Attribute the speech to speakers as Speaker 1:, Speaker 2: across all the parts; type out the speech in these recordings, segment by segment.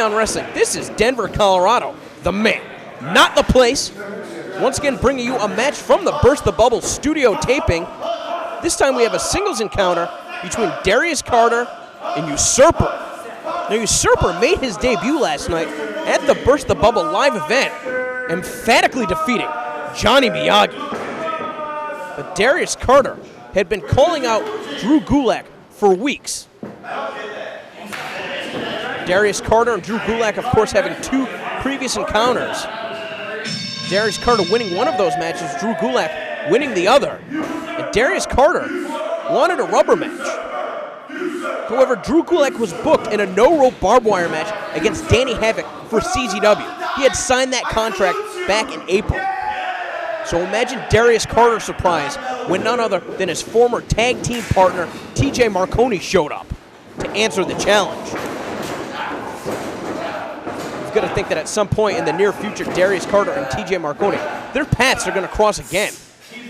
Speaker 1: Beyond Wrestling. This is Denver, Colorado, the man, not the place. Once again, bringing you a match from the Burst the Bubble studio taping. This time we have a singles encounter between Darius Carter and Usurper. Now, Usurper made his debut last night at the Burst the Bubble live event, emphatically defeating Johnny Miyagi. But Darius Carter had been calling out Drew Gulak for weeks. Darius Carter and Drew Gulak, of course, having two previous encounters. Darius Carter winning one of those matches, Drew Gulak winning the other. And Darius Carter wanted a rubber match. However, Drew Gulak was booked in a no-rope barbed wire match against Danny Havoc for CZW. He had signed that contract back in April. So imagine Darius Carter's surprise when none other than his former tag team partner, TJ Marconi, showed up to answer the challenge. You've got to think that at some point in the near future, Darius Carter and TJ Marconi, their paths are going to cross again.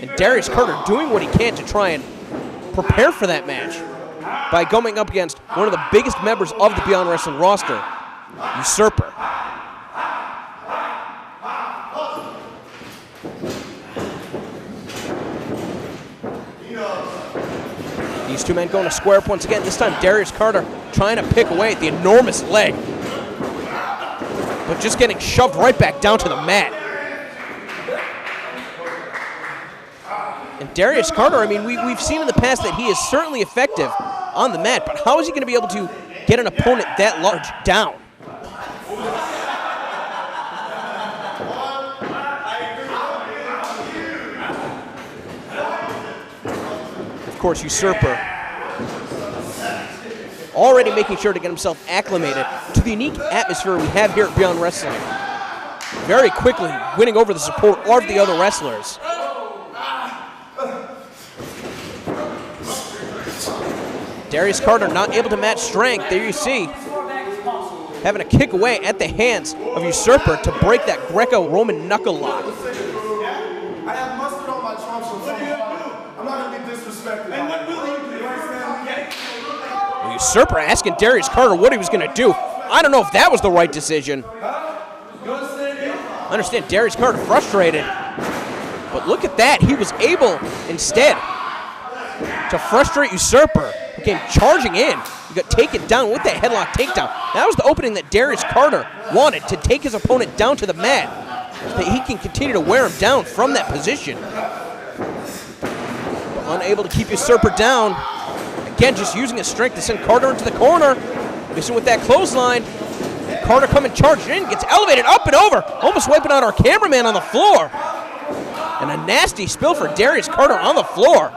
Speaker 1: And Darius Carter doing what he can to try and prepare for that match by going up against one of the biggest members of the Beyond Wrestling roster, Usurper. These two men going to square up once again. This time Darius Carter trying to pick away at the enormous leg, but just getting shoved right back down to the mat. And Darius Carter, I mean, we've seen in the past that he is certainly effective on the mat, but how is he going to be able to get an opponent that large down? Of course, Usurper already making sure to get himself acclimated to the unique atmosphere we have here at Beyond Wrestling. Very quickly winning over the support of the other wrestlers. Darius Carter not able to match strength. There you see, having a kick away at the hands of Usurper to break that Greco-Roman knuckle lock.
Speaker 2: I have mustard on my trunk, so I'm not going to be disrespected.
Speaker 1: Well, Usurper asking Darius Carter what he was going to do. I don't know if that was the right decision. I understand Darius Carter frustrated, but look at that. He was able, instead, to frustrate Usurper, who came charging in. He got taken down with that headlock takedown. That was the opening that Darius Carter wanted, to take his opponent down to the mat, so that he can continue to wear him down from that position. But unable to keep Usurper down. Again, just using his strength to send Carter into the corner. Missing with that clothesline. Carter coming charged in, gets elevated up and over, almost wiping out our cameraman on the floor. And a nasty spill for Darius Carter on the floor.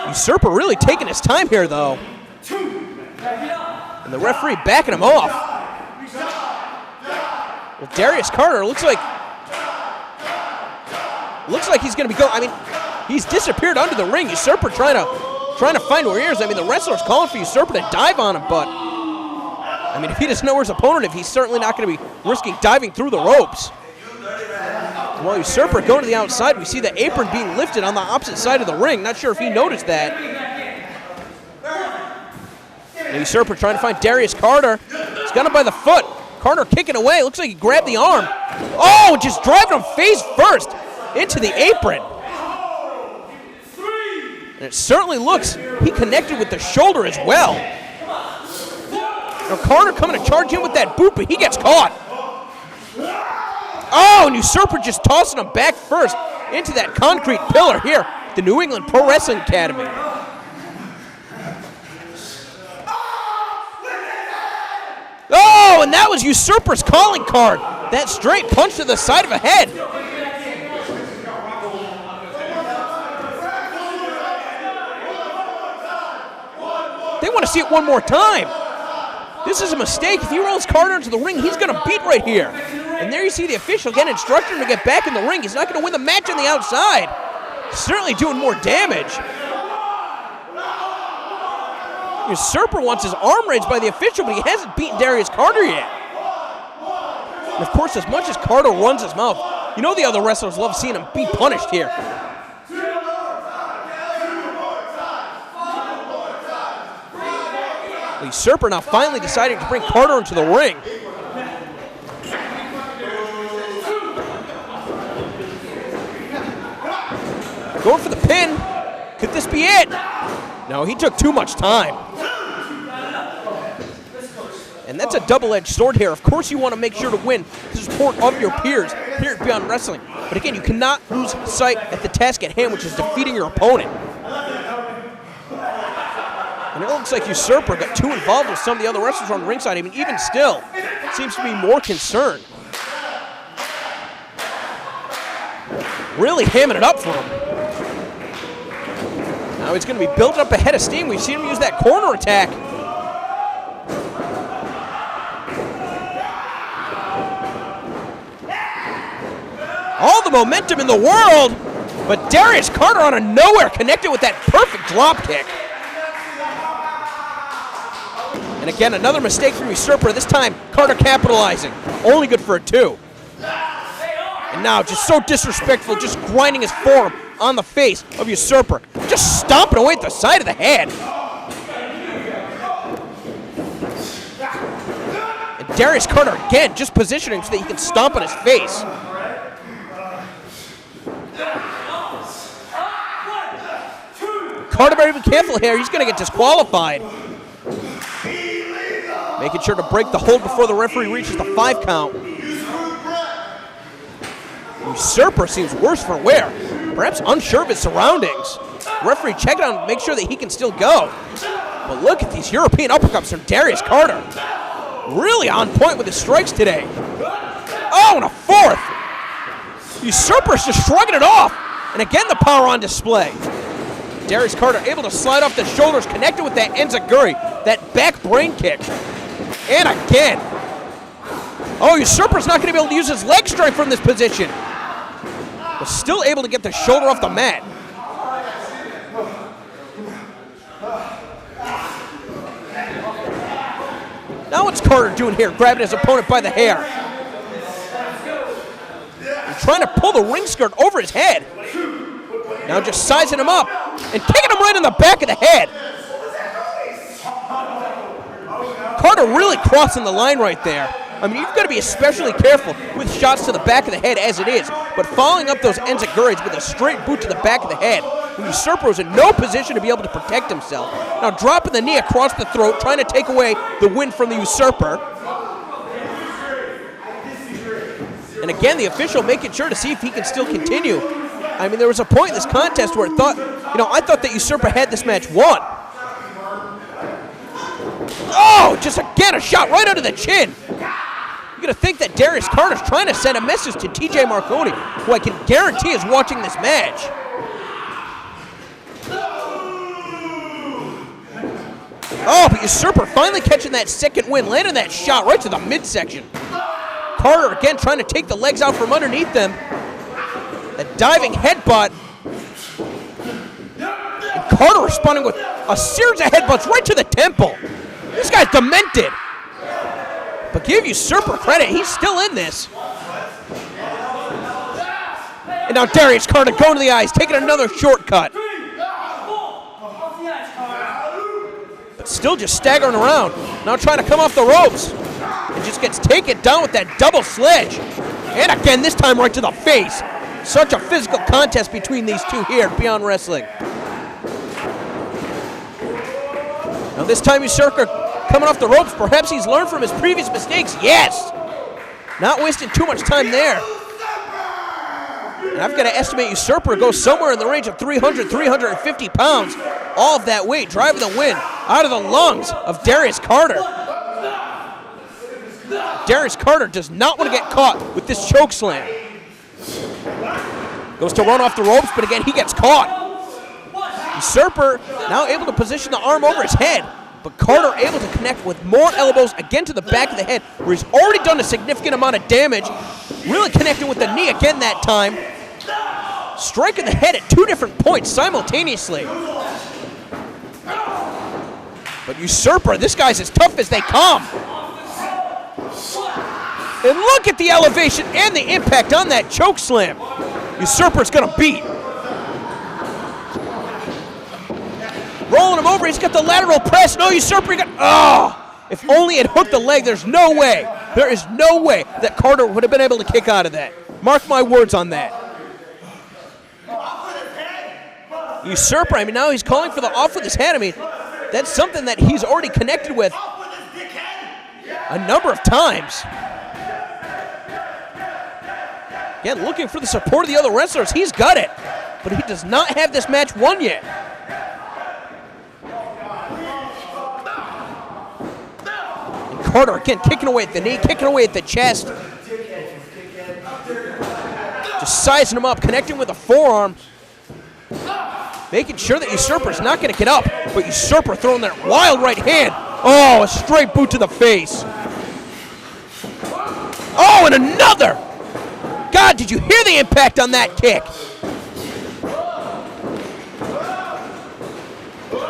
Speaker 1: Usurper really taking his time here, though. And the referee backing him off. Well, Darius Carter looks like he's going to be going. I mean, he's disappeared under the ring. Usurper trying to find where he is. I mean, the wrestler's calling for Usurper to dive on him, but I mean, if he doesn't know where his opponent is, he's certainly not going to be risking diving through the ropes. Well, Usurper going to the outside. We see the apron being lifted on the opposite side of the ring. Not sure if he noticed that. And Usurper trying to find Darius Carter. He's got him by the foot. Carter kicking away. Looks like he grabbed the arm. Oh, just driving him face first into the apron. And it certainly looks he connected with the shoulder as well. Now Carter coming to charge in with that boot, but he gets caught. Oh, and Usurper just tossing him back first into that concrete pillar here at the New England Pro Wrestling Academy. Oh, and that was Usurper's calling card. That straight punch to the side of the head. They want to see it one more time. This is a mistake. If he rolls Carter into the ring, he's going to beat right here. And there you see the official again instructing him to get back in the ring. He's not going to win the match on the outside. Certainly doing more damage. Usurper wants his arm raised by the official, but he hasn't beaten Darius Carter yet. And of course, as much as Carter runs his mouth, you know the other wrestlers love seeing him be punished here. Usurper now finally deciding to bring Carter into the ring. Going for the pin. Could this be it? No, he took too much time. And that's a double-edged sword here. Of course you want to make sure to win the support of your peers here at Beyond Wrestling. But again, you cannot lose sight at the task at hand, which is defeating your opponent. And it looks like Usurper got too involved with some of the other wrestlers on the ringside. I mean, even still, seems to be more concerned. Really hamming it up for him. Now he's going to be built up ahead of steam. We've seen him use that corner attack. All the momentum in the world, but Darius Carter out of nowhere connected with that perfect drop kick. And again, another mistake from Usurper. This time, Carter capitalizing. Only good for a 2. And now, just so disrespectful, just grinding his forearm on the face of Usurper. Just stomping away at the side of the head. And Darius Carter, again, just positioning so that he can stomp on his face. Carter better be careful here. He's going to get disqualified. Making sure to break the hold before the referee reaches the 5 count. Usurper seems worse for wear. Perhaps unsure of his surroundings. Referee checking on him to make sure that he can still go. But look at these European uppercuts from Darius Carter. Really on point with his strikes today. Oh, and a 4th. Usurper's just shrugging it off. And again, the power on display. Darius Carter able to slide off the shoulders, connected with that enziguri, that back brain kick. And again. Oh, Usurper's not going to be able to use his leg strike from this position. But still able to get the shoulder off the mat. Now what's Carter doing here, grabbing his opponent by the hair? And trying to pull the ring skirt over his head. Now just sizing him up and kicking him right in the back of the head. Carter really crossing the line right there. I mean, you've got to be especially careful with shots to the back of the head as it is, but following up those enziguris with a straight boot to the back of the head, Usurper was in no position to be able to protect himself. Now dropping the knee across the throat, trying to take away the win from the Usurper. And again, the official making sure to see if he can still continue. I mean, there was a point in this contest where I thought that Usurper had this match won. Oh, just again a shot right under the chin. You're going to think that Darius Carter's trying to send a message to TJ Marconi, who I can guarantee is watching this match. Oh, but Usurper finally catching that second win, landing that shot right to the midsection. Carter again trying to take the legs out from underneath them. A diving headbutt. And Carter responding with a series of headbutts right to the temple. This guy's demented. But give Usurper credit, he's still in this. And now Darius Carter going to the eyes, taking another shortcut. But still just staggering around. Now trying to come off the ropes. And just gets taken down with that double sledge. And again, this time right to the face. Such a physical contest between these two here at Beyond Wrestling. Now this time Usurper coming off the ropes. Perhaps he's learned from his previous mistakes. Yes! Not wasting too much time there. And I've got to estimate Usurper goes somewhere in the range of 300, 350 pounds. All of that weight driving the wind out of the lungs of Darius Carter. Darius Carter does not want to get caught with this choke slam. Goes to run off the ropes, but again, he gets caught. Usurper now able to position the arm over his head, but Carter able to connect with more elbows again to the back of the head, where he's already done a significant amount of damage. Really connecting with the knee again that time. Striking the head at 2 different points simultaneously. But Usurper, this guy's as tough as they come. And look at the elevation and the impact on that choke slam. Usurper's gonna beat. Rolling him over. He's got the lateral press. No, Usurper. If only it hooked the leg, there's no way. There is no way that Carter would have been able to kick out of that. Mark my words on that. Usurper, I mean, now he's calling for the off with his head. I mean, that's something that he's already connected with a number of times. Again, looking for the support of the other wrestlers. He's got it, but he does not have this match won yet. And Carter, again, kicking away at the knee, kicking away at the chest. Just sizing him up, connecting with a forearm. Making sure that Usurper's not going to get up, but Usurper throwing that wild right hand. Oh, a straight boot to the face. Oh, and another. God, did you hear the impact on that kick?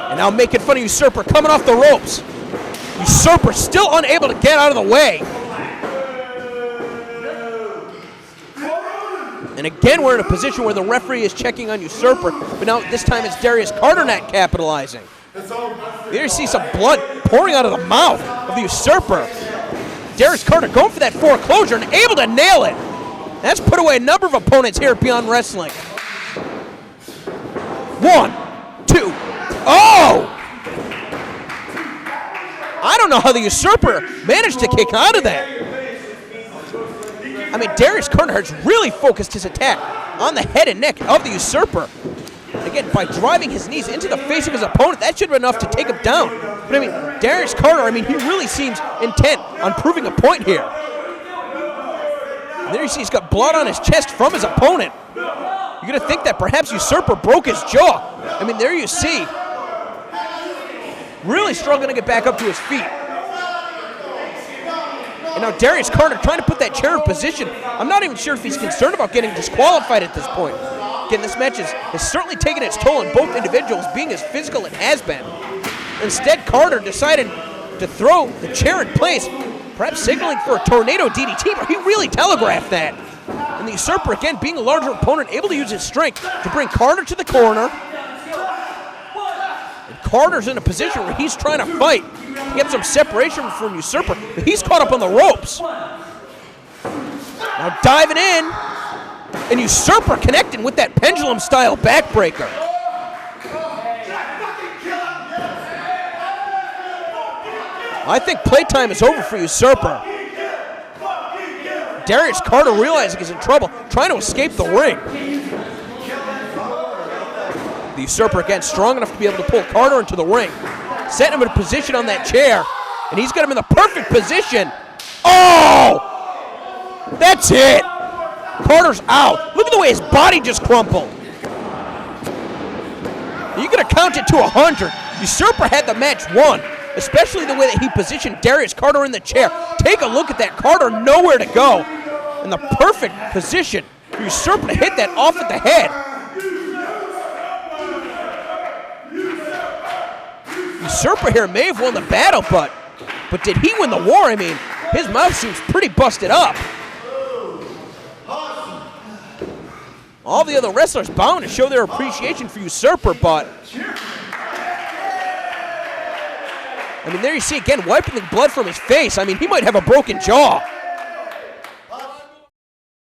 Speaker 1: And now making fun of Usurper coming off the ropes. Usurper still unable to get out of the way. And again, we're in a position where the referee is checking on Usurper, but now this time it's Darius Carter not capitalizing. There you see some blood pouring out of the mouth of the Usurper. Darius Carter going for that foreclosure and able to nail it. That's put away a number of opponents here at Beyond Wrestling. 1, 2, oh! I don't know how the Usurper managed to kick out of that. I mean, Darius Carter has really focused his attack on the head and neck of the Usurper. Again, by driving his knees into the face of his opponent, that should have been enough to take him down. But I mean, Darius Carter, I mean, he really seems intent on proving a point here. And there you see he's got blood on his chest from his opponent. You're going to think that perhaps Usurper broke his jaw. I mean, there you see. Really struggling to get back up to his feet. And now Darius Carter trying to put that chair in position. I'm not even sure if he's concerned about getting disqualified at this point. Again, this match has certainly taken its toll on both individuals, being as physical it has been. Instead, Carter decided to throw the chair in place, perhaps signaling for a tornado DDT, but he really telegraphed that. And the Usurper, again, being a larger opponent, able to use his strength to bring Carter to the corner. And Carter's in a position where he's trying to fight. He gets some separation from Usurper, but he's caught up on the ropes. Now diving in, and Usurper connecting with that pendulum-style backbreaker. I think playtime is over for Usurper. Darius Carter realizing he's in trouble, trying to escape the ring. The Usurper, again, strong enough to be able to pull Carter into the ring. Setting him in a position on that chair, and he's got him in the perfect position. Oh! That's it! Carter's out. Look at the way his body just crumpled. You're going to count it to 100. Usurper had the match won, especially the way that he positioned Darius Carter in the chair. Take a look at that. Carter nowhere to go. In the perfect position for Usurper to hit that off at the head. Usurper here may have won the battle, but did he win the war? I mean, his mouth seems pretty busted up. All the other wrestlers bound to show their appreciation for Usurper, but I mean, there you see again, wiping the blood from his face. I mean, he might have a broken jaw.